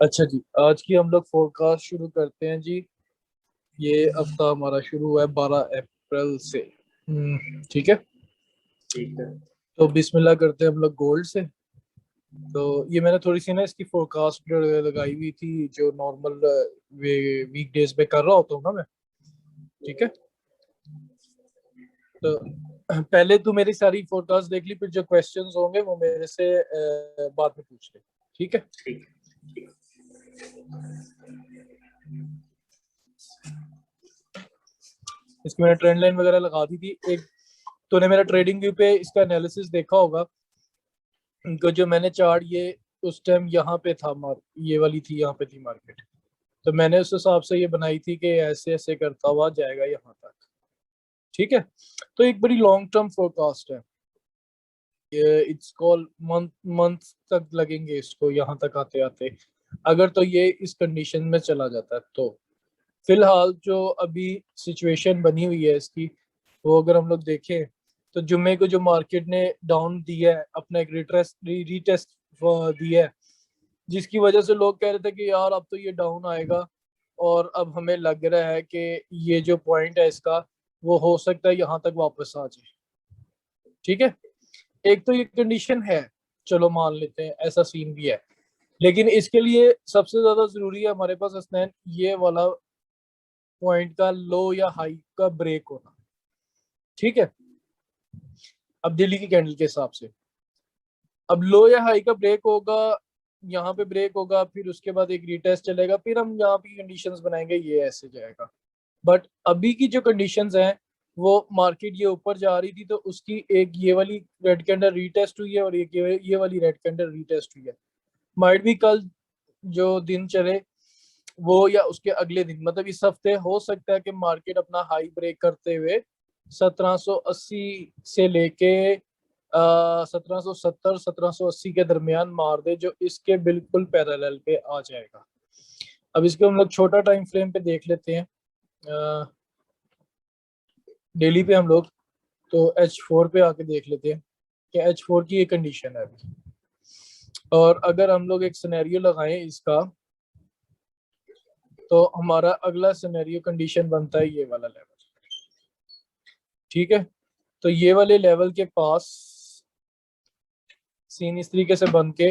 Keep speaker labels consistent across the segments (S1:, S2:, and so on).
S1: अच्छा जी, आज की हम लोग फोरकास्ट शुरू करते हैं जी। ये हफ्ता हमारा शुरू हुआ है 12 अप्रैल से। ठीक है।
S2: ठीक है।
S1: तो बिस्मिल्लाह करते हैं हम लोग गोल्ड से। तो ये मैंने थोड़ी सी ना इसकी फोरकास्ट लगाई हुई थी जो नॉर्मल वीक डेज पे कर रहा होता हूँ ना मैं। ठीक है। तो पहले तू मेरी सारी फोरकास्ट देख ली, फिर जो क्वेश्चंस होंगे वो मेरे से बाद में पूछ ले। ठीक है।
S2: ठीक है।
S1: इसकी मैंने ट्रेंड लाइन वगैरह लगा दी थी एक। तूने मेरा ट्रेडिंग व्यू पे इसका एनालिसिस देखा होगा। इनको जो मैंने चार्ट ये उस टाइम यहाँ पे था ये वाली थी, यहाँ पे थी मार्केट। तो मैंने उस हिसाब से ये बनाई थी कि ऐसे ऐसे करता हुआ जाएगा यहाँ तक। ठीक है। तो एक बड़ी लॉन्ग टर्म फोरकास्ट है ये। इट्स कॉल मंथ मंथ तक लगेंगे इसको यहाँ तक आते आते, अगर तो ये इस कंडीशन में चला जाता है तो। फिलहाल जो अभी सिचुएशन बनी हुई है इसकी, वो अगर हम लोग देखें तो जुम्मे को जो मार्केट ने डाउन दिया है, अपना एक रीटेस्ट दिया है, जिसकी वजह से लोग कह रहे थे कि यार अब तो ये डाउन आएगा। और अब हमें लग रहा है कि ये जो पॉइंट है इसका, वो हो सकता है यहाँ तक वापस आ जाए। ठीक है। एक तो ये कंडीशन है, चलो मान लेते हैं ऐसा सीन भी है। लेकिन इसके लिए सबसे ज्यादा जरूरी है हमारे पास हसनैन, ये वाला पॉइंट का लो या हाई का ब्रेक होना। ठीक है। अब दिल्ली की कैंडल के हिसाब से अब लो या हाई का ब्रेक होगा, यहाँ पे ब्रेक होगा, फिर उसके बाद एक रीटेस्ट चलेगा, फिर हम यहाँ पे कंडीशंस बनाएंगे, ये ऐसे जाएगा। बट अभी की जो कंडीशंस हैं, वो मार्केट ये ऊपर जा रही थी तो उसकी एक ये वाली रेड कैंडल रीटेस्ट हुई है और एक ये वाली रेड कैंडल रीटेस्ट हुई है। माइट भी कल जो दिन चले वो या उसके अगले दिन, मतलब इस हफ्ते हो सकता है कि मार्केट अपना हाई ब्रेक करते हुए 1780 से लेके 1770 1780 के दरमियान मार दे, जो इसके बिल्कुल पैरेलल पे आ जाएगा। अब इसको हम लोग छोटा टाइम फ्रेम पे देख लेते हैं। डेली पे हम लोग तो H4 पे आके देख लेते हैं कि H4 की ये कंडीशन है अभी। और अगर हम लोग एक सिनेरियो लगाएं इसका, तो हमारा अगला सिनेरियो कंडीशन बनता है ये वाला लेवल। ठीक है। तो ये वाले लेवल के पास सीन इस तरीके से बन के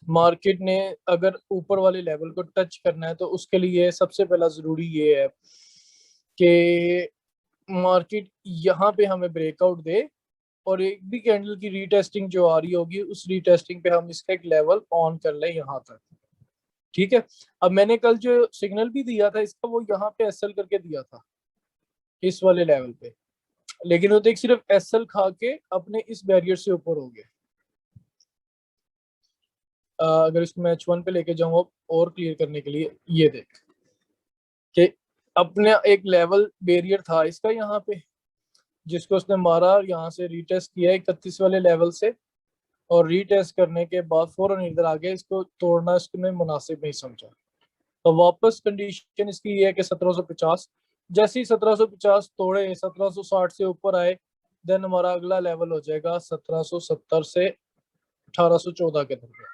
S1: मार्केट ने अगर ऊपर वाले लेवल को टच करना है, तो उसके लिए सबसे पहला जरूरी ये है कि मार्केट यहाँ पे हमें ब्रेकआउट दे, और एक भी कैंडल की रीटेस्टिंग जो आ रही होगी उस रीटेस्टिंग पे हम इसका एक लेवल ऑन कर लें यहाँ तक। ठीक है। अब मैंने कल जो सिग्नल भी दिया था इसका, वो यहाँ पे एसएल करके दिया था इस वाले लेवल पे। लेकिन वो देख सिर्फ एसएल खा के अपने इस बैरियर से ऊपर हो गए। अगर इसको मैं H1 पे लेके जाऊंगा और क्लियर करने के लिए, ये देख कि अपने एक लेवल बैरियर था इसका यहाँ पे, जिसको उसने मारा और यहाँ से रीटेस्ट किया 31 वाले लेवल से। और रीटेस्ट करने के बाद फौरन इधर आ गया, इसको तोड़ना इसने मुनासिब नहीं समझा। तो वापस कंडीशन इसकी ये है कि 1750, जैसे ही 1750 तोड़े 1760 से ऊपर आए, देन हमारा अगला लेवल हो जाएगा 1770 से 1814 के दरमियान।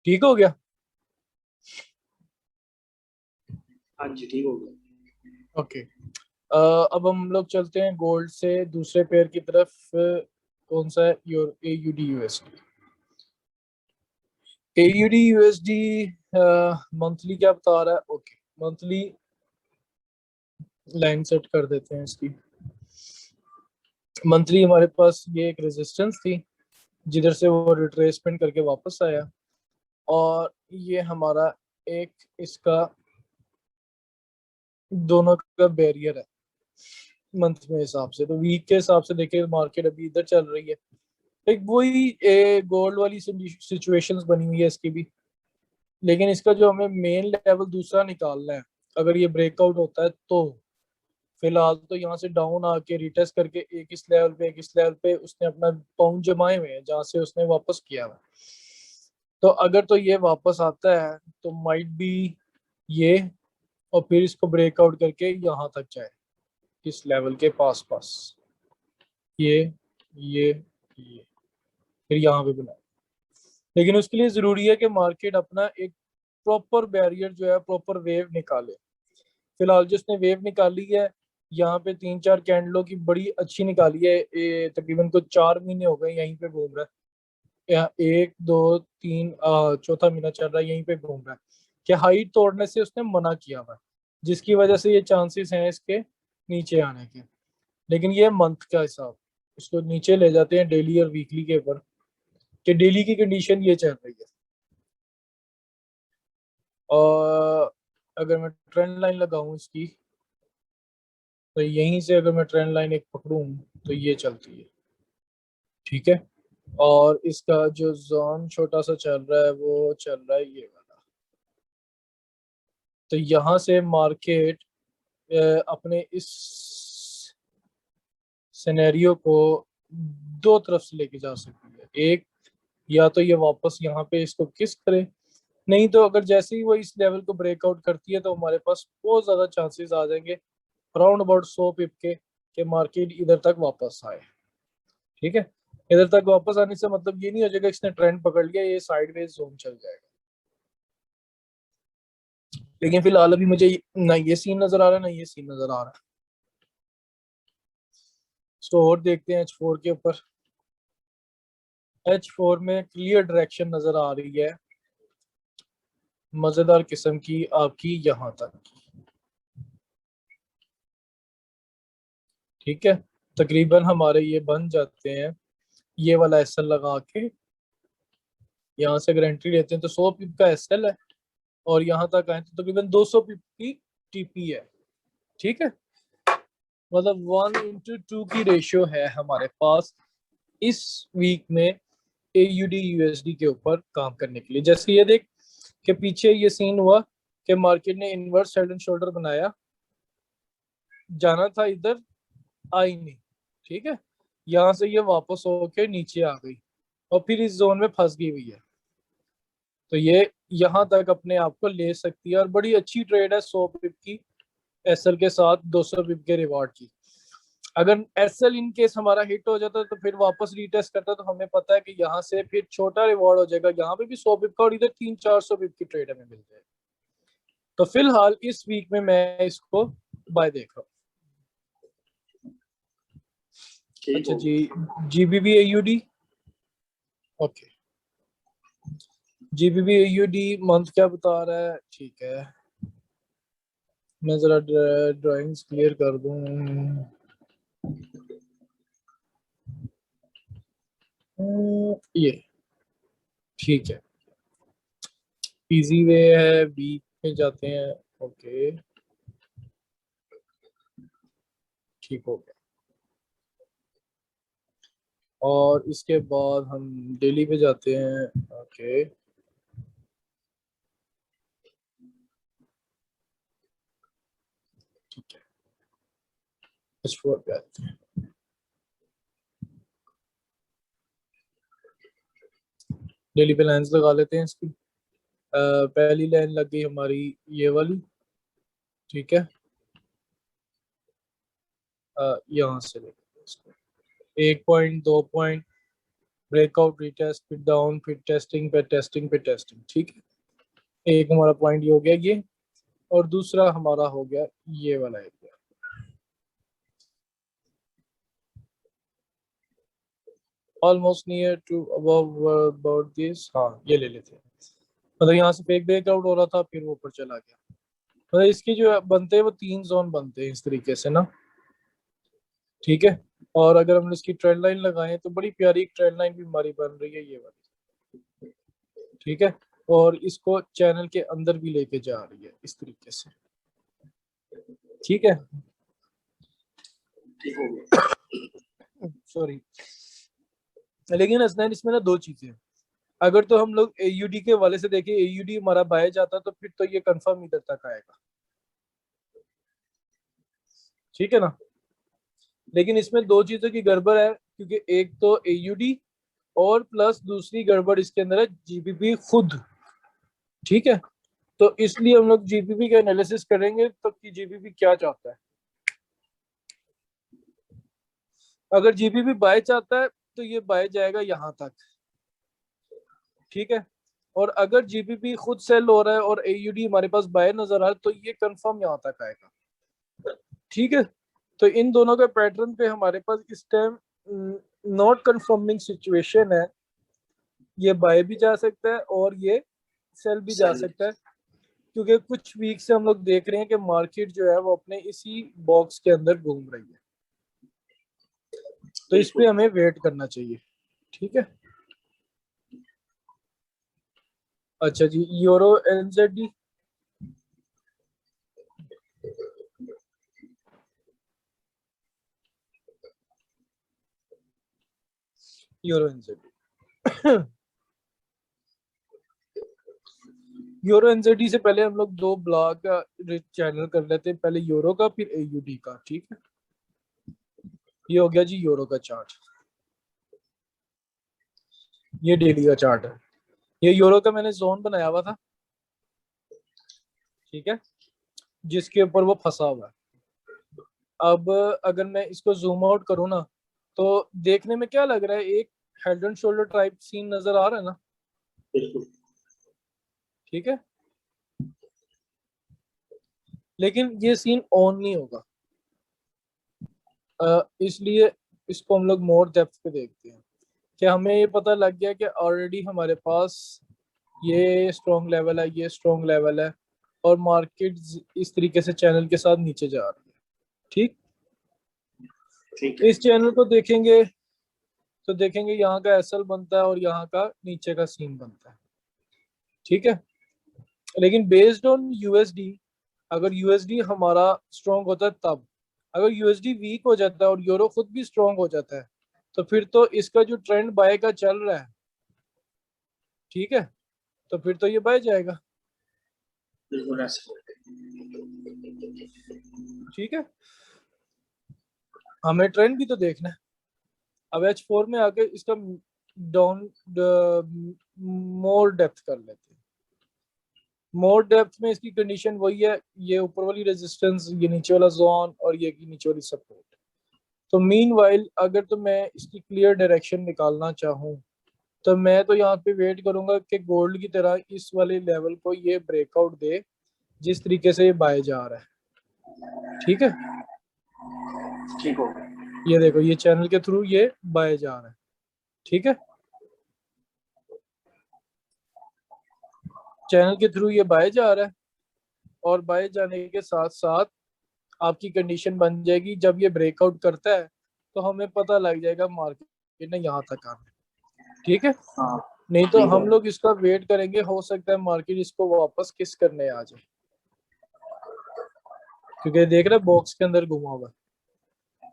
S1: ठीक हो गया।
S2: हाँ जी, ठीक हो गया।
S1: ओके। अब हम लोग चलते हैं गोल्ड से दूसरे पेयर की तरफ। कौन सा है? Your AUD USD। AUD USD monthly क्या बता रहा है? ओके, मंथली लाइन सेट कर देते हैं इसकी। मंथली हमारे पास ये एक रेजिस्टेंस थी जिधर से वो रिट्रेसमेंट करके वापस आया, और ये हमारा एक इसका दोनों का बैरियर है मंथ में हिसाब से। तो वीक के हिसाब से देखे मार्केट अभी इधर चल रही है। एक वही गोल्ड वाली सिचुएशंस बनी हुई है इसकी भी। लेकिन इसका जो हमें मेन लेवल दूसरा निकालना है, अगर ये ब्रेकआउट होता है तो फिलहाल तो यहाँ से डाउन आके रिटेस्ट करके एक इस लेवल पे उसने अपना पाउंड जमाए हुए हैं जहाँ से उसने वापस किया हुआ। तो अगर तो ये वापस आता है तो माइट बी ये, और फिर इसको ब्रेकआउट करके यहाँ तक जाए इस लेवल के पास पास, ये ये ये फिर यहाँ पे बनाए। लेकिन उसके लिए जरूरी है कि मार्केट अपना एक प्रॉपर बैरियर जो है, प्रॉपर वेव निकाले। फिलहाल जिसने वेव निकाली है, यहाँ पे 3-4 कैंडलों की बड़ी अच्छी निकाली है। तकरीबन को 4 महीने हो गए यहीं पे घूम रहा है। यहाँ 1 2 3 चौथा महीना चल रहा है, यहीं पे घूम रहा है कि हाइट तोड़ने से उसने मना किया हुआ है, जिसकी वजह से ये चांसेस हैं इसके नीचे आने के। लेकिन ये मंथ का हिसाब, इसको नीचे ले जाते हैं डेली और वीकली के ऊपर कि डेली की कंडीशन ये चल रही है। और अगर मैं ट्रेंड लाइन लगाऊं इसकी, तो यहीं से अगर मैं ट्रेंड लाइन एक पकड़ूं तो ये चलती है, ठीक है। और इसका जो जोन छोटा सा चल रहा है वो चल रहा है ये वाला। तो यहाँ से मार्केट अपने इस सिनेरियो को दो तरफ से लेके जा सकती है। एक, या तो ये वापस यहाँ पे इसको किस करे, नहीं तो अगर जैसे ही वो इस लेवल को ब्रेकआउट करती है तो हमारे पास बहुत ज्यादा चांसेस आ जाएंगे अराउंड अबाउट 100 पिप के मार्केट इधर तक वापस आए, ठीक है। इधर तक वापस आने से मतलब ये नहीं हो जाएगा इसने ट्रेंड पकड़ लिया, ये साइडवेज जोन चल जाएगा। लेकिन फिलहाल अभी मुझे ना ये सीन नजर आ रहा है, ना ये सीन नजर आ रहा है। इसको और देखते हैं H4 के ऊपर। H4 में क्लियर डायरेक्शन नजर आ रही है, मजेदार किस्म की आपकी यहां तक, ठीक है। तकरीबन हमारे ये बन जाते हैं, ये वाला एसएल लगा के यहाँ से अगर एंट्री लेते हैं तो 100 पिप का एसएल है, और यहाँ तक आए तो तकरीबन 200 पिप की टीपी है, ठीक है। मतलब 1:2 की रेशियो है हमारे पास इस वीक में AUD USD के ऊपर काम करने के लिए। जैसे ये देख कि पीछे ये सीन हुआ कि मार्केट ने इनवर्स हेड एंड शोल्डर बनाया, जाना था इधर, आई नहीं, ठीक है। यहाँ से ये वापस होके नीचे आ गई और फिर इस जोन में फंस गई हुई है। तो ये यहाँ तक अपने आप को ले सकती है और बड़ी अच्छी ट्रेड है 100 पिप की एसएल के साथ 200 पिप के रिवॉर्ड की। अगर एसएल इन केस हमारा हिट हो जाता तो फिर वापस रीटेस्ट करता तो हमें पता है कि यहाँ से फिर छोटा रिवॉर्ड हो जाएगा, यहाँ पे भी 100 पिप का और इधर 300-400 पिप की ट्रेड हमें मिल जाएगी। तो फिलहाल इस वीक में मैं इसको बाय देख रहा हूँ। अच्छा जी, GBP AUD, okay. GBP AUD month क्या बता रहा है, ठीक है। मैं जरा ड्राइंग्स क्लियर कर दूं। ये ठीक है, इजी वे है, वीक में जाते हैं, ओके ठीक हो गया। और इसके बाद हम डेली पे जाते हैं, ओके ठीक है। H4 पे आते हैं, डेली पे लाइंस लगा लेते हैं इसकी। पहली लाइन लग गई हमारी ये वाली, ठीक है। यहाँ से लेते इसको 1 पॉइंट 2 पॉइंट ब्रेकआउट, रीटेस्ट, फिर डाउन, फिर टेस्टिंग पे टेस्टिंग पे टेस्टिंग, ठीक है। एक हमारा पॉइंट ये हो गया ये, और दूसरा हमारा हो गया ये वाला area, almost near to above about this, हाँ ये ले लेते हैं। मतलब यहाँ से फेक ब्रेकआउट हो रहा था फिर वो ऊपर चला गया। मतलब इसकी जो बनते हैं वो 3 जोन बनते हैं इस तरीके से ना, ठीक है। और अगर हम इसकी ट्रेंड लाइन लगाएं तो बड़ी प्यारी ट्रेंड लाइन भी हमारी बन रही है ये वाली, ठीक है। और इसको चैनल के अंदर भी लेके जा रही है इस तरीके से, ठीक है। सॉरी, लेकिन असनैन इसमें ना दो चीजें हैं। अगर तो हम लोग AUD के वाले से देखें, AUD हमारा बाय जाता तो फिर तो ये कंफर्म इधर तक आएगा, ठीक है ना। लेकिन इसमें दो चीजों की गड़बड़ है, क्योंकि एक तो AUD और प्लस दूसरी गड़बड़ इसके अंदर है GBP खुद, ठीक है। तो इसलिए हम लोग GBP का एनालिसिस करेंगे तो कि GBP क्या चाहता है। अगर GBP बाय चाहता है तो ये बाय जाएगा यहाँ तक, ठीक है। और अगर जीबीपी खुद सेल हो रहा है और एयूडी हमारे पास बाय नजर आ रहा है तो ये कंफर्म यहाँ तक आएगा। ठीक है, तो इन दोनों के पैटर्न पे हमारे पास इस टाइम नॉट कंफर्मिंग सिचुएशन है। ये बाय भी जा सकता है और ये सेल भी जा सकता है, क्योंकि कुछ वीक से हम लोग देख रहे हैं कि मार्केट जो है वो अपने इसी बॉक्स के अंदर घूम रही है, तो इस पे हमें वेट करना चाहिए। ठीक है, अच्छा जी, euro NZD, euro NZD euro NZD से पहले हम लोग दो ब्लॉक का चैनल कर लेते हैं, पहले यूरो का फिर एयूडी का। ठीक है, ये हो गया जी यूरो का चार्ट, ये डेली का चार्ट है। ये यूरो का मैंने जोन बनाया हुआ था, ठीक है, जिसके ऊपर वो फंसा हुआ है। अब अगर मैं इसको जूम आउट करूँ ना, तो देखने में क्या लग रहा है, एक head and shoulder type scene नजर आ रहा है ना। ठीक है, लेकिन ये सीन ऑन नहीं होगा, इसलिए इसको हम लोग मोर डेप्थ पे देखते हैं कि हमें ये पता लग गया कि ऑलरेडी हमारे पास ये स्ट्रॉन्ग लेवल है, ये स्ट्रॉन्ग लेवल है, और मार्केट इस तरीके से चैनल के साथ नीचे जा रही है। ठीक, इस चैनल को देखेंगे तो देखेंगे यहाँ का एसएल बनता है और यहाँ का नीचे का सीन बनता है। ठीक है, लेकिन बेस्ड ऑन यूएसडी, अगर यूएसडी हमारा स्ट्रॉन्ग होता है तब, अगर यूएसडी वीक हो जाता है और यूरो खुद भी स्ट्रॉन्ग हो जाता है, तो फिर तो इसका जो ट्रेंड बाय का चल रहा है, ठीक है, तो फिर तो ये बाय जाएगा। ठीक है, हमें ट्रेंड भी तो देखना है। अब H4 में आके इसका डाउन मोर डेप्थ कर लेते हैं। मोर डेप्थ में इसकी कंडीशन वही है, ये ऊपर वाली रेजिस्टेंस, ये नीचे वाला जोन, और ये की नीचे वाली सपोर्ट। तो मीनवाइल अगर तो मैं इसकी क्लियर डायरेक्शन निकालना चाहूँ, तो मैं तो यहाँ पे वेट करूंगा कि गोल्ड की तरह इस वाले लेवल को ये ब्रेकआउट दे, जिस तरीके से ये बाय जा रहा है। ठीक है,
S2: ठीक हो,
S1: ये देखो, ये चैनल के थ्रू ये बाय जा रहा है। ठीक है, चैनल के थ्रू ये बाय जा रहा है, और बाय जाने के साथ साथ आपकी कंडीशन बन जाएगी, जब ये ब्रेकआउट करता है तो हमें पता लग जाएगा मार्केट ने यहाँ तक आना है। ठीक है,
S2: हाँ
S1: नहीं तो हम लोग इसका वेट करेंगे, हो सकता है मार्केट इसको वापस किस करने आ जाए, क्योंकि देख रहे बॉक्स के अंदर घुमा हुआ।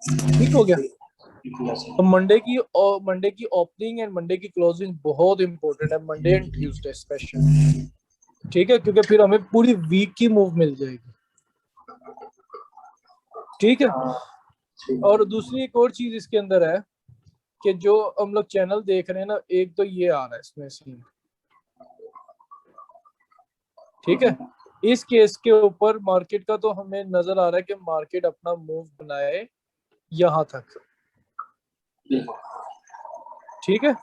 S1: ठीक हो गया, तो मंडे की ओपनिंग एंड मंडे की क्लोजिंग बहुत इंपॉर्टेंट है, मंडे एंड ट्यूसडे स्पेशल। ठीक है, क्योंकि फिर हमें पूरी वीक की मूव मिल जाएगी। ठीक है, और दूसरी एक और चीज इसके अंदर है कि जो हम लोग चैनल देख रहे हैं ना, एक तो ये आ रहा है इसमें सीन। ठीक है, इस केस के ऊपर मार्केट का तो हमें नजर आ रहा है कि मार्केट अपना मूव बनाए यहां तक। ठीक है,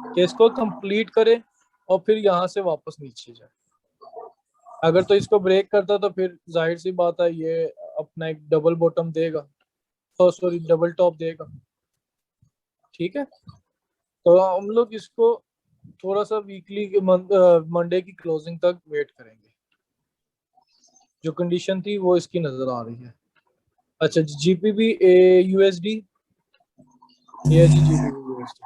S1: कि इसको कंप्लीट करे और फिर यहां से वापस नीचे जाए। अगर तो इसको ब्रेक करता तो फिर जाहिर सी बात है ये अपना एक डबल बॉटम देगा, सॉरी डबल टॉप देगा। ठीक है, तो हम लोग इसको थोड़ा सा वीकली मंडे की क्लोजिंग तक वेट करेंगे। जो कंडीशन थी वो इसकी नजर आ रही है। अच्छा, जीपीबी यूएसडी, ये जी जीपीबी यूएसडी,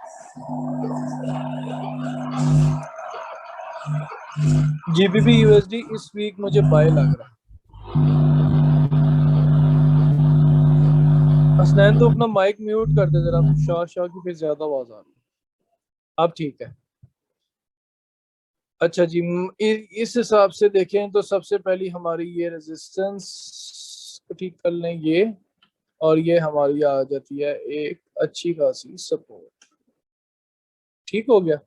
S1: जीपीबी यूएसडी इस वीक मुझे बाय लग रहा है। हसनैन तो अपना माइक म्यूट कर दे जरा, शाह शाह की फिर ज्यादा आवाज आ रही है। अब ठीक है। अच्छा जी, इस हिसाब से देखें तो सबसे पहली हमारी ये रेजिस्टेंस ठीक कर लें ये, और ये हमारी आ जाती है एक अच्छी खासी सपोर्ट। ठीक हो गया,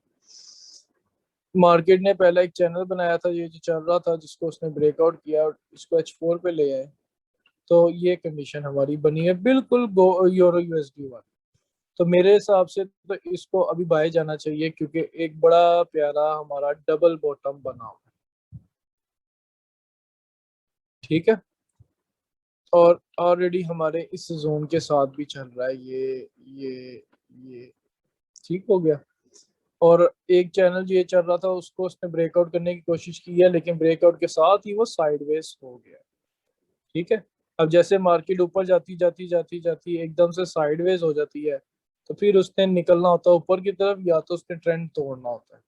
S1: मार्केट ने पहला एक चैनल बनाया था ये जो चल रहा था, जिसको उसने ब्रेकआउट किया और इसको H4 पे ले आए, तो ये कंडीशन हमारी बनी है बिल्कुल यूरो यूएसडी वाली। तो मेरे हिसाब से तो इसको अभी बाय जाना चाहिए, क्योंकि एक बड़ा प्यारा हमारा डबल बॉटम बना हुआ है। ठीक है, और ऑलरेडी हमारे इस जोन के साथ भी चल रहा है ये ठीक हो गया। और एक चैनल जो ये चल रहा था उसको उसने ब्रेकआउट करने की कोशिश की है, लेकिन ब्रेकआउट के साथ ही वो साइडवेज हो गया। ठीक है, अब जैसे मार्केट ऊपर जाती जाती जाती जाती एकदम से साइडवेज हो जाती है, तो फिर उसने निकलना होता है ऊपर की तरफ, या तो उसने ट्रेंड तोड़ना होता है।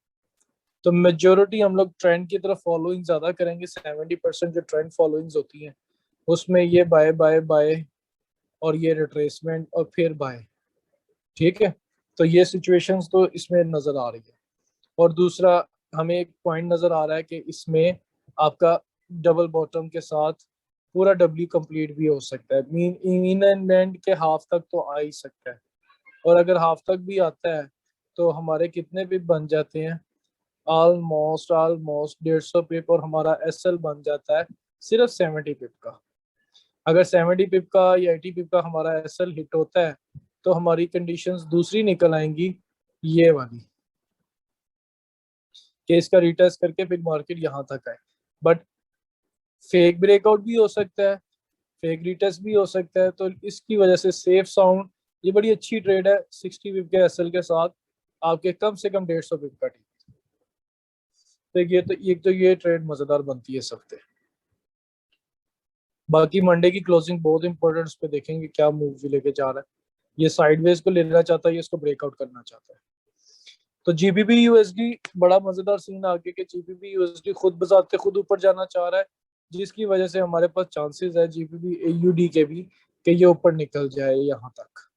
S1: तो मेजोरिटी हम लोग ट्रेंड की तरफ फॉलोइंग ज्यादा करेंगे। 70% जो ट्रेंड फॉलोइंग्स होती हैं उसमें ये बाय बाय बाय और ये रिट्रेसमेंट और फिर बाय। ठीक है, तो ये सिचुएशंस तो इसमें नजर आ रही है। और दूसरा, हमें एक पॉइंट नजर आ रहा है कि इसमें आपका डबल बॉटम के साथ पूरा डब्ल्यू कंप्लीट भी हो सकता है। मीन इन एंड एंड के हाफ तक तो आ ही सकता है, और अगर हाफ तक भी आता है तो हमारे कितने भी बन जाते हैं, ऑलमोस्ट ऑलमोस्ट 150 पिप, और हमारा एसएल बन जाता है सिर्फ 70 पिप का। अगर 70 पिप का या 80 पिप का हमारा एसएल हिट होता है तो हमारी कंडीशंस दूसरी निकल आएंगी, ये वाली, कि इसका रिटेस्ट करके फिर मार्केट यहाँ तक आए। बट फेक ब्रेकआउट भी हो सकता है, फेक रिटेस्ट भी हो सकता है। तो इसकी वजह से सेफ साउंड, ये बड़ी अच्छी ट्रेड है 60 पिप के एसएल के साथ, आपके कम से कम 150 पिप का टी। तो ये ट्रेड मजेदार बनती है इस हफ्ते। बाकी मंडे की क्लोजिंग बहुत इंपॉर्टेंट, उस पर देखेंगे क्या मूव लेके जा रहा है। ये साइडवेज को लेना चाहता है, ये इसको ब्रेकआउट करना चाहता है। तो जीबीपी यूएसडी बड़ा मजेदार सीन आगे के, जीबीपी यूएसडी खुद बजाते खुद ऊपर जाना चाह रहा है, जिसकी वजह से हमारे पास चांसेस है जीबीपी एयूडी के भी कि ये ऊपर निकल जाए यहाँ तक।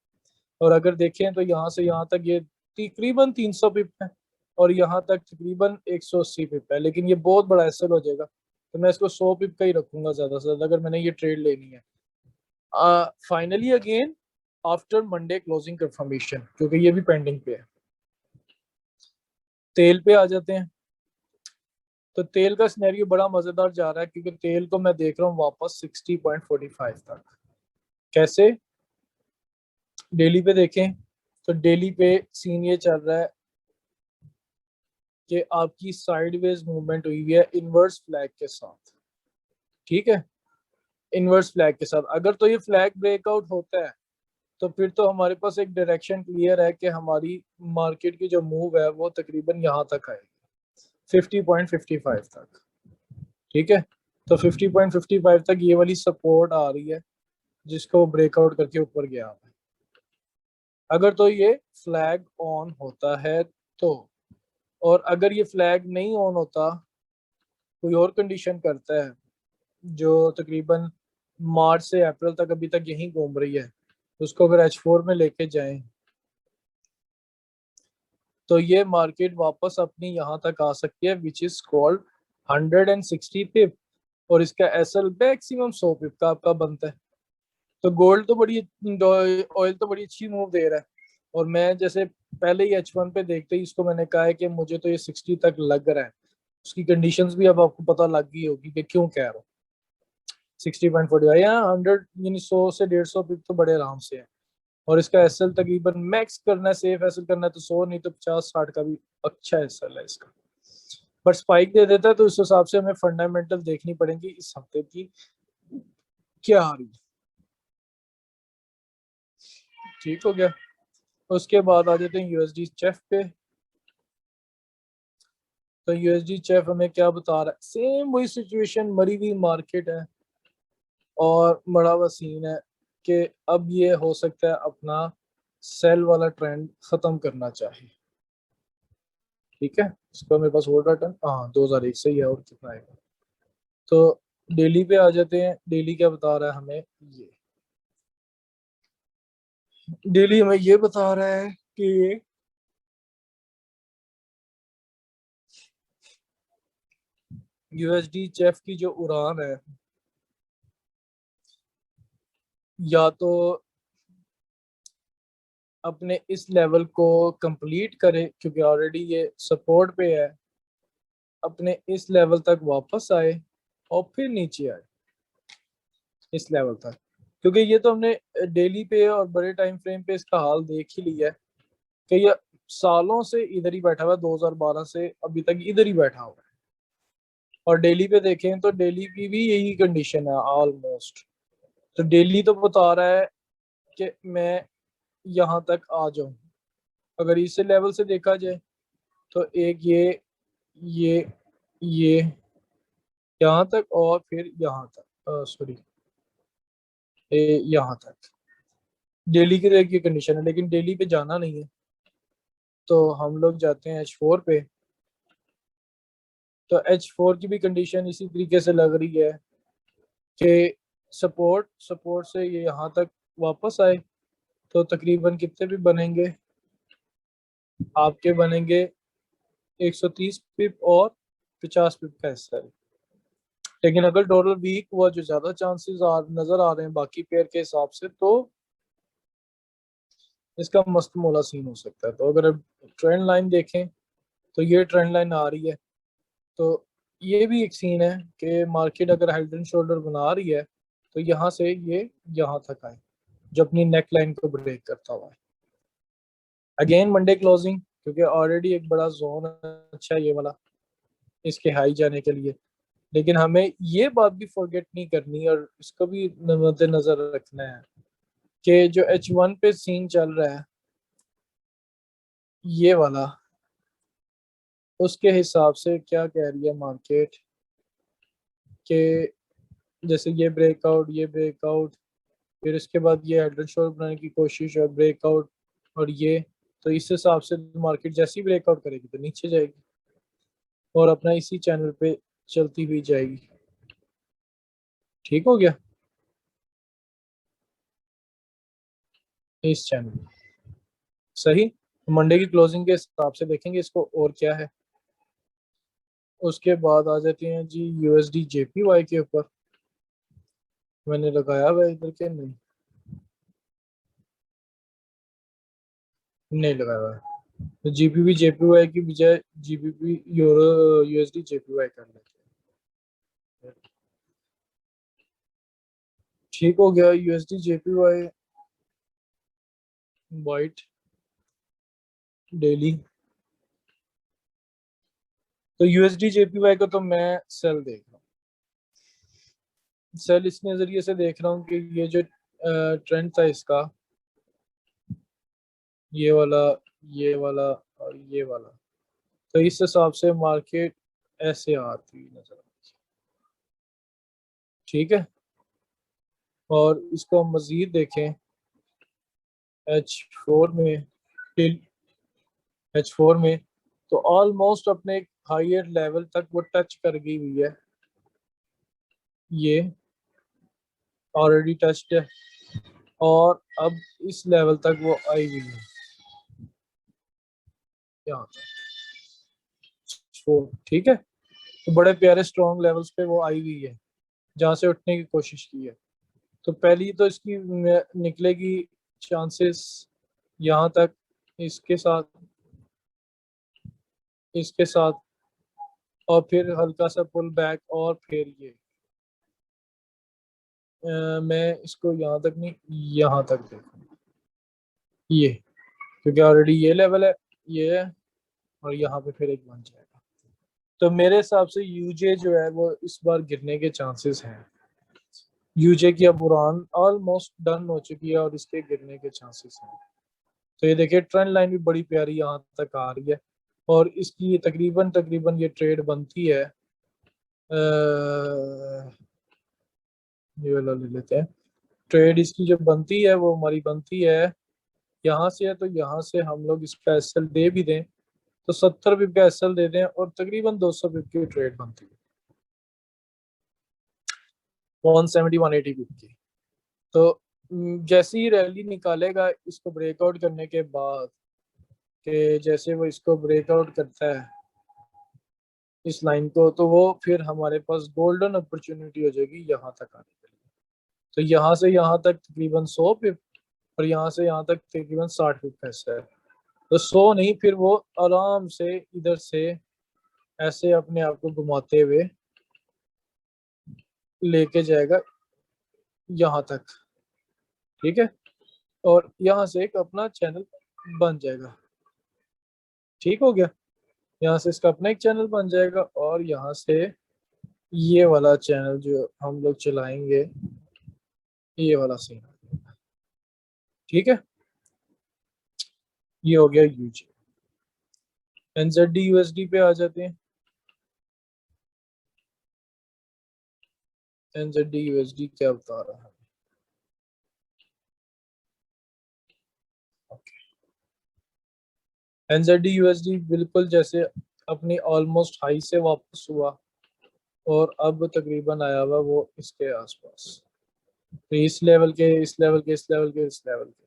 S1: और अगर देखें तो यहाँ से यहाँ तक ये तकरीबन 300 पिप है, और यहाँ तक तकरीबन 180 पिप है, लेकिन ये बहुत बड़ा एसएल हो जाएगा। तो मैं इसको 100 पिप का ही रखूंगा ज्यादा से ज्यादा, अगर मैंने ये ट्रेड लेनी है। Finally again after Monday closing confirmation, क्योंकि ये भी पेंडिंग पे है। तेल पे आ जाते हैं। तो तेल का सिनेरियो बड़ा मजेदार जा रहा है, क्योंकि तेल को मैं देख रहा हूँ वापस 60.45 तक। कैसे? डेली पे देखें तो डेली पे सीन ये चल रहा है कि आपकी साइडवेज मूवमेंट हुई है इनवर्स फ्लैग के साथ। ठीक है, इनवर्स फ्लैग के साथ अगर तो ये फ्लैग ब्रेकआउट होता है तो फिर तो हमारे पास एक डायरेक्शन क्लियर है कि हमारी मार्केट की जो मूव है वो तकरीबन यहाँ तक आएगी 50.55 तक। ठीक है, तो 50.55 तक ये वाली सपोर्ट आ रही है, जिसको ब्रेकआउट करके ऊपर गया है। अगर तो ये फ्लैग ऑन होता है तो, और अगर ये फ्लैग नहीं ऑन होता, कोई और कंडीशन करता है जो तकरीबन मार्च से अप्रैल तक अभी तक यहीं घूम रही है, उसको अगर H4 में लेके जाएं तो ये मार्केट वापस अपनी यहाँ तक आ सकती है, विच इज कॉल्ड 160 पिप, और इसका एसएल मैक्सिमम 100 पिप का आपका बनता है। तो गोल्ड तो बड़ी, ऑयल तो बड़ी अच्छी मूव दे रहा है। और मैं जैसे पहले ही H1 पे देखते ही इसको मैंने कहा है कि मुझे तो ये 60 तक लग रहा है। उसकी कंडीशंस भी अब आपको पता लग गई होगी कि क्यों कह रहा हूँ। 60.45 या 100 यानी 100 से 150 पिप तो बड़े आराम से है। और इसका एसएल तकरीबन मैक्स करना है, सेफ एसएल करना है तो 100, नहीं तो 50-60 का भी अच्छा एसएल है इसका। पर स्पाइक दे देता है तो उस हिसाब से हमें फंडामेंटल देखनी पड़ेगी इस हफ्ते की क्या आ रही है। ठीक हो गया। उसके बाद आ जाते हैं यूएसडी चेफ पे। तो यूएसडी चेफ हमें क्या बता रहा है? सेम वही सिचुएशन, मरी हुई मार्केट है और बड़ा हुआ सीन है कि अब ये हो सकता है अपना सेल वाला ट्रेंड खत्म करना चाहिए। ठीक है, इसका मेरे पास होल्ड रिटर्न, हाँ 2001 से ही है, और कितना आएगा। तो डेली पे आ जाते हैं। डेली क्या बता रहा है हमें? ये डेली हमें ये बता रहा है कि यूएसडी चेफ की जो उड़ान है, या तो अपने इस लेवल को कंप्लीट करे, क्योंकि ऑलरेडी ये सपोर्ट पे है, अपने इस लेवल तक वापस आए और फिर नीचे आए इस लेवल तक, क्योंकि ये तो हमने डेली पे और बड़े टाइम फ्रेम पे इसका हाल देख ही लिया है कि ये सालों से इधर ही बैठा हुआ है, 2012 से अभी तक इधर ही बैठा हुआ है। और डेली पे देखें तो डेली की भी यही कंडीशन है ऑलमोस्ट। तो डेली तो बता रहा है कि मैं यहाँ तक आ जाऊं। अगर इस लेवल से देखा जाए तो एक ये यहाँ तक और फिर यहाँ तक, सॉरी यहाँ तक डेली की तो एक ये कंडीशन है, लेकिन डेली पे जाना नहीं है तो हम लोग जाते हैं H4 पे। तो H4 की भी कंडीशन इसी तरीके से लग रही है कि सपोर्ट सपोर्ट से ये यहाँ तक वापस आए तो तकरीबन कितने भी बनेंगे, आपके बनेंगे 130 पिप और 50 पिप का हिस्सा है। लेकिन अगर डॉलर वीक हुआ, जो ज्यादा चांसेस नजर आ रहे हैं बाकी पेयर के हिसाब से, तो इसका मस्त मोला सीन हो सकता है। तो अगर ट्रेंड लाइन देखें तो ये ट्रेंड लाइन आ रही है, तो ये भी एक सीन है कि मार्केट अगर हेड एंड शोल्डर बना रही है तो यहाँ से ये यहाँ तक आए जो अपनी नेक लाइन को ब्रेक करता हुआ है। अगेन मंडे क्लोजिंग, क्योंकि ऑलरेडी एक बड़ा जोन अच्छा है ये वाला इसके हाई जाने के लिए। लेकिन हमें ये बात भी फॉरगेट नहीं करनी और इसको भी मद्देनजर रखना है कि जो H1 पे सीन चल रहा है ये वाला, उसके हिसाब से क्या कह रही है मार्केट कि जैसे ये ब्रेकआउट, फिर इसके बाद ये हेड एंड शोल्डर बनाने की कोशिश और ब्रेकआउट, और ये, तो इस हिसाब से मार्केट जैसे ही ब्रेकआउट करेगी तो नीचे जाएगी और अपना इसी चैनल पे चलती हुई जाएगी। ठीक हो गया, इस चैनल सही। मंडे की क्लोजिंग के हिसाब से देखेंगे इसको और क्या है। उसके बाद आ जाती हैं जी USD JPY के ऊपर। मैंने लगाया हुआ है इधर के, नहीं नहीं लगाया हुआ है। तो GBP JPY की बजाय GBP यूरो USD JPY कर लेते हैं। ठीक हो गया USD JPY वाइट डेली। तो USD JPY को तो मैं सेल देख रहा हूँ, सेल इस नजरिए से देख रहा हूँ कि ये जो ट्रेंड था इसका, ये वाला, ये वाला और ये वाला, तो इस हिसाब से मार्केट ऐसे आती नजर आती है। ठीक है, और इसको हम मजीद देखें H4 में, H4 में तो ऑलमोस्ट अपने हायर लेवल तक वो टच कर गई हुई है, ये ऑलरेडी टच्ड है और अब इस लेवल तक वो आई हुई है यहाँ तक। ठीक है, तो बड़े प्यारे स्ट्रॉन्ग लेवल्स पे वो आई हुई है जहाँ से उठने की कोशिश की है। तो पहली तो इसकी निकलेगी चांसेस यहाँ तक, इसके साथ, इसके साथ, और फिर हल्का सा पुल बैक और फिर ये मैं इसको यहाँ तक नहीं, यहाँ तक देखूँ ये, क्योंकि ऑलरेडी ये लेवल है, ये है, और यहाँ पे फिर एक बन जाएगा। तो मेरे हिसाब से यूजे जो है वो इस बार गिरने के चांसेस हैं। यूजे की अब उड़ान ऑलमोस्ट डन हो चुकी है और इसके गिरने के चांसेस हैं। तो ये देखिए ट्रेंड लाइन भी बड़ी प्यारी यहाँ तक आ रही है और इसकी तकरीबन तकरीबन ये ट्रेड बनती है, ये वाला ले लेते हैं। ट्रेड इसकी जो बनती है वो हमारी बनती है यहाँ से है, तो यहाँ से हम लोग इसका SL दे भी दें तो 70 पिप का SL दे दें और तकरीबन 200 पिप की ट्रेड बनती है, 170 180 पिप की। तो जैसे ही रैली निकालेगा इसको ब्रेकआउट करने के बाद, कि जैसे वो इसको ब्रेकआउट करता है इस लाइन को, तो वो फिर हमारे पास गोल्डन अपॉर्चुनिटी हो जाएगी यहाँ तक आने के लिए। तो यहाँ से यहाँ तक तकरीबन 100 पिप और यहाँ से यहाँ तक तकरीबन 60 पिप का हिस्सा है। तो 100 नहीं, फिर वो आराम से इधर से ऐसे अपने आप को घुमाते हुए लेके जाएगा यहाँ तक। ठीक है, और यहाँ से एक अपना चैनल बन जाएगा। ठीक हो गया, यहाँ से इसका अपना एक चैनल बन जाएगा, और यहाँ से ये वाला चैनल जो हम लोग चलाएंगे, ये वाला सीन। ठीक है, ये हो गया यूजी। एनजेडी यूएसडी पे आ जाते हैं। एनजेडी यूएसडी क्या बता रहा है? एनजेडी यूएसडी बिल्कुल जैसे अपनी ऑलमोस्ट हाई से वापस हुआ, और अब तकरीबन आया हुआ वो इसके आसपास, तो इस लेवल के, इस लेवल के, इस लेवल के, इस लेवल के।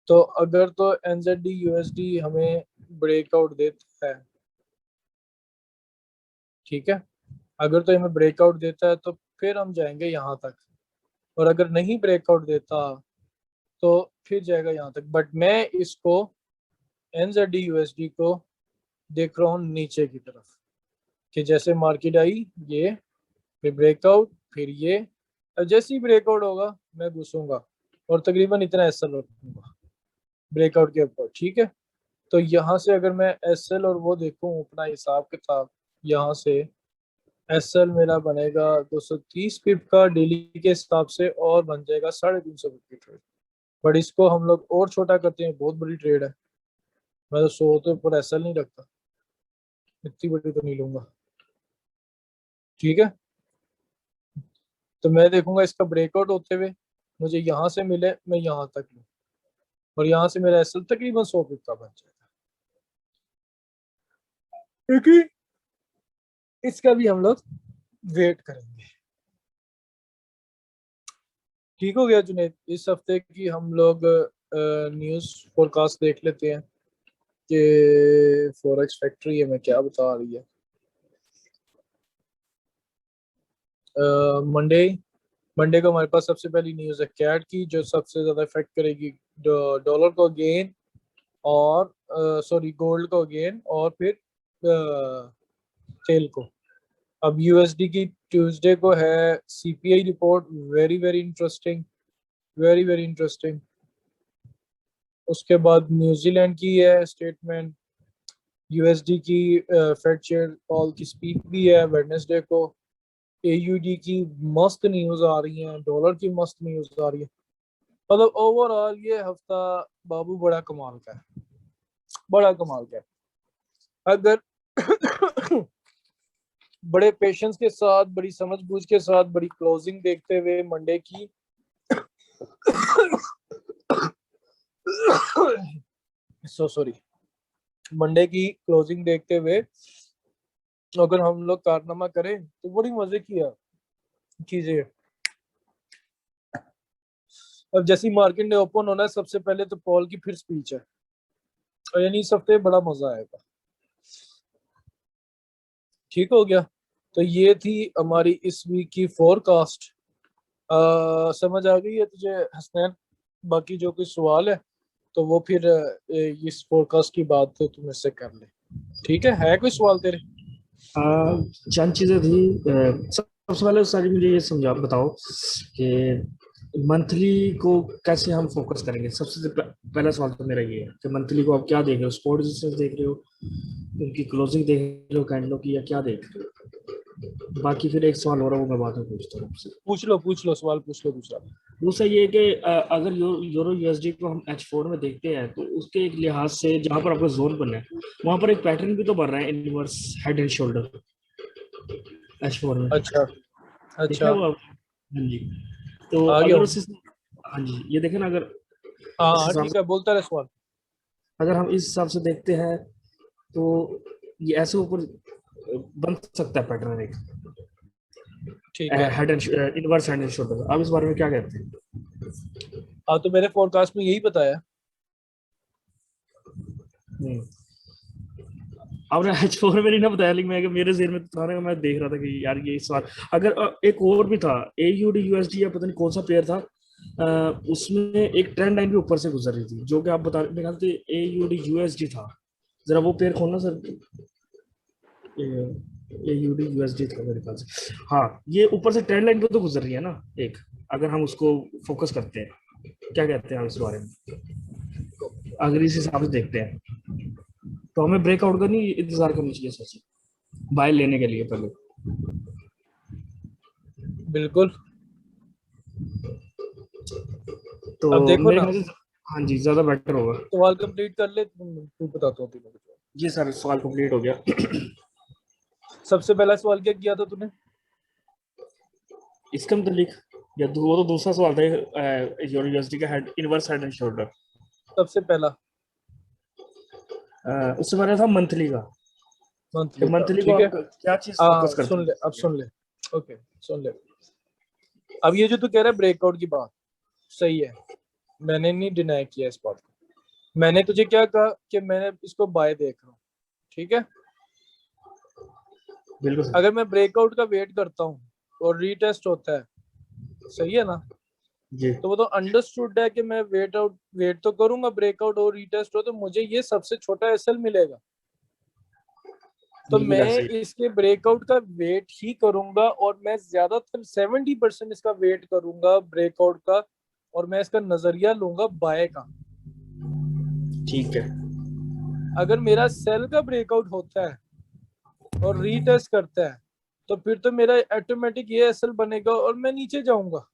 S1: तो अगर तो एनजेडी यूएसडी हमें ब्रेकआउट देता है, ठीक है, अगर तो हमें ब्रेकआउट देता है तो फिर हम जाएंगे यहाँ तक, और अगर नहीं ब्रेकआउट देता तो फिर जाएगा यहाँ तक। बट मैं इसको एनजेडी यूएसडी को देख रहा हूँ नीचे की तरफ, कि जैसे मार्केट आई ये, फिर ब्रेकआउट, फिर ये, अब जैसे ही ब्रेकआउट होगा मैं घुसूंगा और तकरीबन इतना एसएल रखूंगा ब्रेकआउट के ऊपर। ठीक है, तो यहाँ से अगर मैं एसएल और वो देखूं अपना हिसाब किताब, यहाँ से एसएल मेरा बनेगा 230 पिप का डेली के हिसाब से, और बन जाएगा 350 पिप की ट्रेड। बट इसको हम लोग और छोटा करते हैं, बहुत बड़ी ट्रेड है, मैं तो 100 के ऊपर एसएल नहीं रखता, इतनी बड़ी तो नहीं लूंगा। ठीक है, तो मैं देखूंगा इसका ब्रेकआउट होते हुए, मुझे यहाँ से मिले, मैं यहाँ तक लूँ, और यहाँ से मेरा एसएल तकरीबन 100 पिप का बन जाएगा, क्योंकि इसका भी हम लोग वेट करेंगे। ठीक हो गया जुनेद, इस हफ्ते की हम लोग न्यूज़ फोरकास्ट देख लेते हैं कि फॉरेक्स फैक्ट्री हमें क्या बता रही है। मंडे मंडे को हमारे पास सबसे पहली न्यूज़ है कैट की, जो सबसे ज़्यादा इफेक्ट करेगी डॉलर को गेन, और सॉरी गोल्ड को गेन, और फिर तेल को। अब यूएसडी की ट्यूसडे को है CPI report, very very interesting, very very interesting. उसके बाद न्यूजीलैंड की है स्टेटमेंट, यूएसडी की फेड चेयर पॉल की स्पीच भी है वेडनेसडे को, एयूडी की मस्त न्यूज आ रही है, डॉलर की मस्त न्यूज आ रही है। मतलब ओवरऑल ये हफ्ता बाबू बड़ा कमाल का है, बड़ा कमाल का है। अगर बड़े पेशेंस के साथ, बड़ी समझबूझ के साथ, बड़ी क्लोजिंग देखते हुए मंडे की सॉरी मंडे की क्लोजिंग देखते हुए अगर हम लोग कारनामा करें तो बड़ी मजे की चीजें। अब जैसी मार्केट ने ओपन होना है, सबसे पहले तो पॉल की फिर स्पीच है, और यानी इस हफ्ते बड़ा मजा आएगा। ठीक हो गया, तो ये थी हमारी इस वीक की फोरकास्ट। समझ आ गई है तुझे हसनैन? बाकी जो कोई सवाल है तो वो फिर इस फोरकास्ट की बात तो तुम इससे कर ले। ठीक है कोई सवाल तेरे?
S2: चंद चीजें थी। सबसे पहले सारी मुझे ये समझा बताओ कि मंथली को कैसे हम फोकस करेंगे। सबसे पहला सवाल तो मेरा ये है कि मंथली को आप क्या देख रहे हो, स्पॉट रेजिस्टेंस देख रहे हो, उनकी क्लोजिंग देख रहे हो, कैंडलों की, या क्या देख रहे हो? बाकी फिर एक सवाल हो रहा है, वो मैं बाद में पूछता हूँ आपसे।
S1: पूछ लो सवाल पूछ लो दूसरा।
S2: दूसरा ये है कि अगर यूरो यूएसडी को हम H4 में देखते हैं तो उसके एक लिहाज से जहां पर आपका जोन बना है वहां पर एक पैटर्न भी तो बन रहा है, inverse head and shoulder H4 में।
S1: अच्छा
S2: देखा
S1: अच्छा,
S2: है वो आप? हाँ जी। तो
S1: आ गया
S2: अगर
S1: हूँ।
S2: उस, हाँ जी, ये देखें ना, अगर
S1: हाँ
S2: इस
S1: हाँ
S2: हिसाब
S1: ठीक
S2: से,
S1: है, बोलता रहे सवाल।
S2: अगर हम इस हिसाब से देखते हैं तो ये ऐसे ऊपर बन सकता है पैटर्न एक
S1: ठीक है,
S2: head and inverse head and shoulder. आप इस बारे में क्या कहते हैं?
S1: हाँ तो मेरे फोरकास्ट में यही बताया।
S2: हम्म। आपने H4 में नहीं ना बताया, लेकिन मैं मेरे जेर में तो था ना, मैं देख रहा था कि यार ये सवाल। अगर एक और भी था AUD USD या पता नहीं कौन सा पेयर था, उसमें एक ट्रेंड लाइन भी ऊपर से गुजर रही थी, जो कि आप बता मेरे ख्याल से AUD USD था। जरा वो पेयर खोलना सर। AUD USD था मेरे ख्याल से। हाँ, ये ऊपर से ट्रेंड लाइन पे तो गुजर रही है ना एक, अगर हम उसको फोकस करते हैं। क्या कहते हैं आप इस बारे में? अगर इस हिसाब से देखते हैं तो हमें ब्रेकआउट का नहीं इंतजार करना चाहिए सच, बाय लेने के लिए पहले।
S1: बिल्कुल।
S2: तो
S1: अब देखो
S2: मेरे
S1: ना,
S2: ख्याल से हाँ जी, ज्यादा बेटर होगा।
S1: सवाल कंप्लीट कर ले, तू बताता हूँ तेरे को।
S2: जी सर, सवाल कंप्लीट हो गया।
S1: सबसे पहला सवाल क्या किया था तूने?
S2: इसका मतलब वो तो दूसरा सवाल था, यूनिवर्सिटी का head, inverse head and shoulder.
S1: सबसे पहला
S2: उससे पहले था मंथली का, कि
S1: मंथली का,
S2: मंथली को
S1: ठीक है।
S2: आप क्या चीज फोकस
S1: हाँ
S2: करते
S1: सुन ले, अब
S2: हैं?
S1: सुन ले। ओके, सुन ले। अब ये जो तू कह रहा है ब्रेकआउट की बात, सही है, मैंने नहीं डिनाई किया इस बात को। मैंने तुझे क्या कहा कि मैंने इसको बाय देख रहा हूँ, ठीक है।
S2: बिल्कुल सर।
S1: अगर मैं ब्रेकआउट का वेट करता हूँ और रीटेस्ट होता है, सही है ना,
S2: जी
S1: तो वो तो अंडरस्टूड है कि मैं वेट तो करूंगा, ब्रेकआउट हो रिटेस्ट हो तो मुझे ये सबसे छोटा एसएल मिलेगा। तो
S2: बिल्कुल
S1: मैं
S2: ऐसे ही।
S1: इसके ब्रेकआउट का वेट ही करूंगा, और मैं ज्यादातर 70% इसका वेट करूंगा ब्रेकआउट का, और मैं इसका नजरिया लूंगा बाय का।
S2: ठीक है।
S1: अगर मेरा सेल का ब्रेकआउट होता है और रीटेस्ट करता है, तो फिर तो मेरा ऑटोमेटिक ये एसएल बनेगा और मैं नीचे जाऊंगा,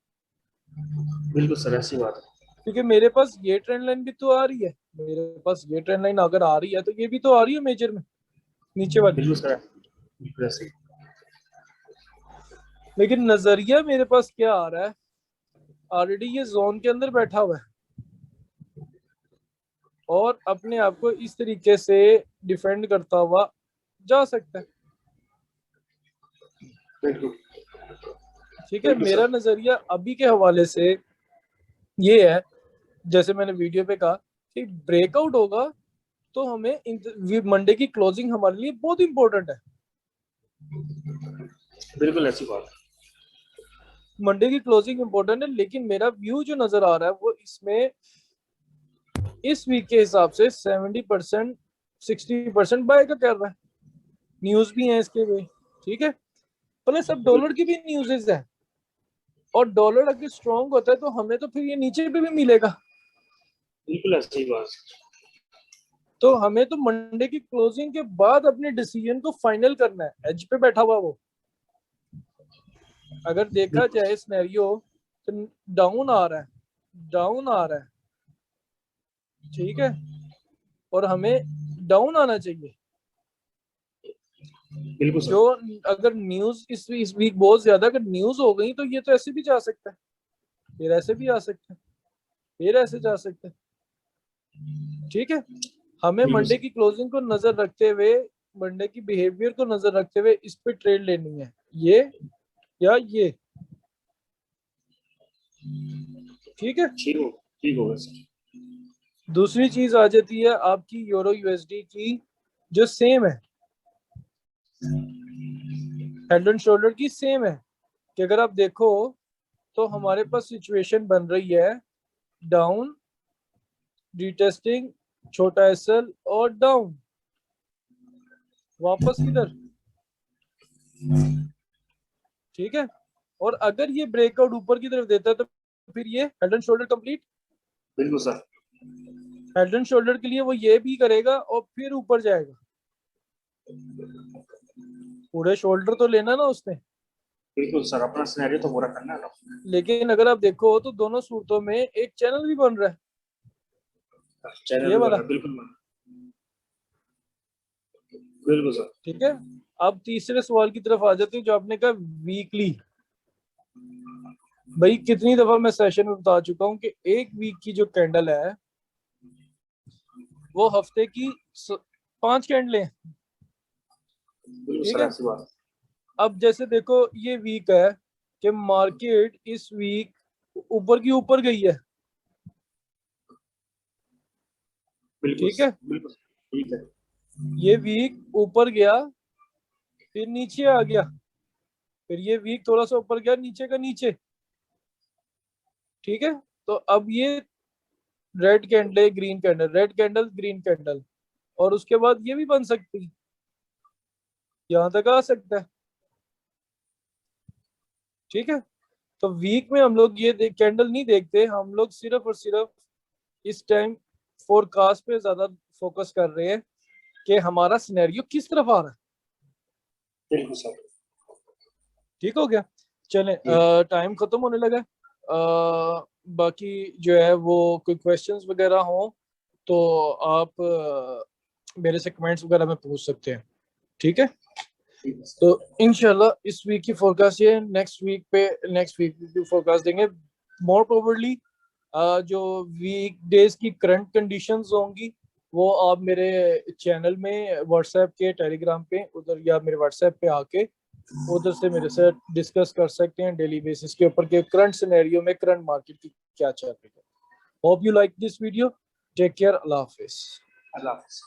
S2: बिल्कुल सर, ऐसी बात है।
S1: क्योंकि मेरे पास ये ट्रेंड लाइन भी तो आ रही है। मेरे पास ये ट्रेंड लाइन अगर आ रही है तो ये भी तो आ रही है मेजर में, नीचे वाली।
S2: बिल्कुल सर, बिल्कुल ऐसे ही।
S1: लेकिन नजरिया मेरे पास क्या आ रहा है, ऑलरेडी ये जोन के अंदर बैठा हुआ है और अपने आप को इस तरीके से डिफेंड करता हुआ जा सकता है।
S2: बिल्कुल।
S1: ठीक है,
S2: बिल्कुल
S1: मेरा
S2: सर।
S1: नजरिया अभी के हवाले से ये है, जैसे मैंने वीडियो पे कहा कि ब्रेकआउट होगा तो हमें मंडे की क्लोजिंग हमारे लिए बहुत इंपॉर्टेंट है।
S2: बिल्कुल ऐसी बात है।
S1: मंडे की क्लोजिंग इंपॉर्टेंट है, लेकिन मेरा व्यू जो नजर आ रहा है वो इसमें इस वीक के हिसाब से 70% 60% बाय का कर रहा है। न्यूज भी है इसके भी, ठीक है। प्लस अब डॉलर की भी न्यूज़ेस है, और डॉलर अगर स्ट्रांग होता है तो हमें तो फिर ये नीचे पे भी मिलेगा।
S2: बिल्कुल ऐसी बात।
S1: तो हमें तो मंडे की क्लोजिंग के बाद अपने डिसीजन को फाइनल करना है। एज पे बैठा हुआ वो, अगर देखा
S2: बिल्कुल।
S1: जाए सिनेरियो, तो डाउन आ रहा है, डाउन आ रहा है, ठीक है, और हमें डाउन आना चाहिए।
S2: बिल्कुल
S1: जो
S2: सर।
S1: अगर न्यूज इस वीक बहुत ज्यादा अगर न्यूज हो गई तो ये तो ऐसे भी जा सकता है, फिर ऐसे भी आ सकता है, फिर ऐसे जा सकता है, ठीक है। हमें
S2: बिल्कुल
S1: मंडे
S2: सर।
S1: की क्लोजिंग को नजर रखते हुए, मंडे की बिहेवियर को नजर रखते हुए इस पे ट्रेड लेनी है, ये या ये, ठीक है।
S2: ठीक होगा सर।
S1: दूसरी चीज आ जाती है आपकी यूरो यूएसडी की, जो सेम है, हेड एंड शोल्डर की सेम है, कि अगर आप देखो तो हमारे पास सिचुएशन बन रही है डाउन, रिटेस्टिंग, छोटा एसएल और डाउन, वापस किधर, ठीक है। और अगर ये ब्रेकआउट ऊपर की तरफ देता है तो फिर ये हेड एंड शोल्डर कंप्लीट।
S2: बिल्कुल सर।
S1: हेड एंड शोल्डर के लिए वो ये भी करेगा और फिर ऊपर जाएगा। पूरे शोल्डर तो लेना ना उसने।
S2: बिल्कुल सर, अपना सिनेरियो तो पूरा करना है ना।
S1: लेकिन अगर आप देखो तो दोनों सूरतों में एक चैनल भी बन रहा है,
S2: चैनल
S1: ये
S2: भी बना
S1: वाला,
S2: है, बिल्कुल बना है। बिल्कुल सर।
S1: ठीक है। अब तीसरे सवाल की तरफ आ जाते हैं, जो आपने कहा वीकली। भाई कितनी दफा मैं सेशन में बता चुका हूं कि एक वीक की जो कैंडल है वो हफ्ते की 5 कैंडलें हैं,
S2: बिल्कुल
S1: ठीक
S2: सर,
S1: है।
S2: ऐसी बात।
S1: अब जैसे देखो ये वीक है कि मार्केट इस वीक ऊपर की ऊपर गई है,
S2: बिल्कुल।
S1: ठीक है।
S2: बिल्कुल ठीक है।
S1: ये वीक ऊपर गया, फिर नीचे आ गया, फिर ये वीक थोड़ा सा ऊपर गया, नीचे का नीचे, ठीक है। तो अब ये red candle green candle, red candle green candle, और उसके बाद ये भी बन सकती है, यहां तक आ सकता है, ठीक है। तो वीक में हम लोग ये कैंडल नहीं देखते, हम लोग सिर्फ और सिर्फ इस टाइम फोरकास्ट पे ज्यादा फोकस कर रहे हैं कि हमारा सिनेरियो किस तरफ आ रहा है।
S2: बिल्कुल सर।
S1: ठीक हो गया, चलें टाइम खत्म होने लगा। बाकी जो है वो कोई क्वेश्चंस वगैरह हो तो आप मेरे से कमेंट्स वगैरह में पूछ सकते हैं, ठीक है। तो इंशाल्लाह इस वीक की फोरकास्ट ये, नेक्स्ट वीक की फोरकास्ट देंगे मोर प्रोबेबली। जो वीक डेज की करंट कंडीशंस होंगी वो आप मेरे चैनल में व्हाट्सएप के, टेलीग्राम पे उधर, या मेरे व्हाट्सएप पे आके उधर से मेरे से डिस्कस कर सकते हैं डेली बेसिस के ऊपर कि करंट सिनेरियो में करंट मार्केट की क्या चल रही है। Hope you like this video, take care, Allah हाफिज।
S2: अल्लाह हाफिज़।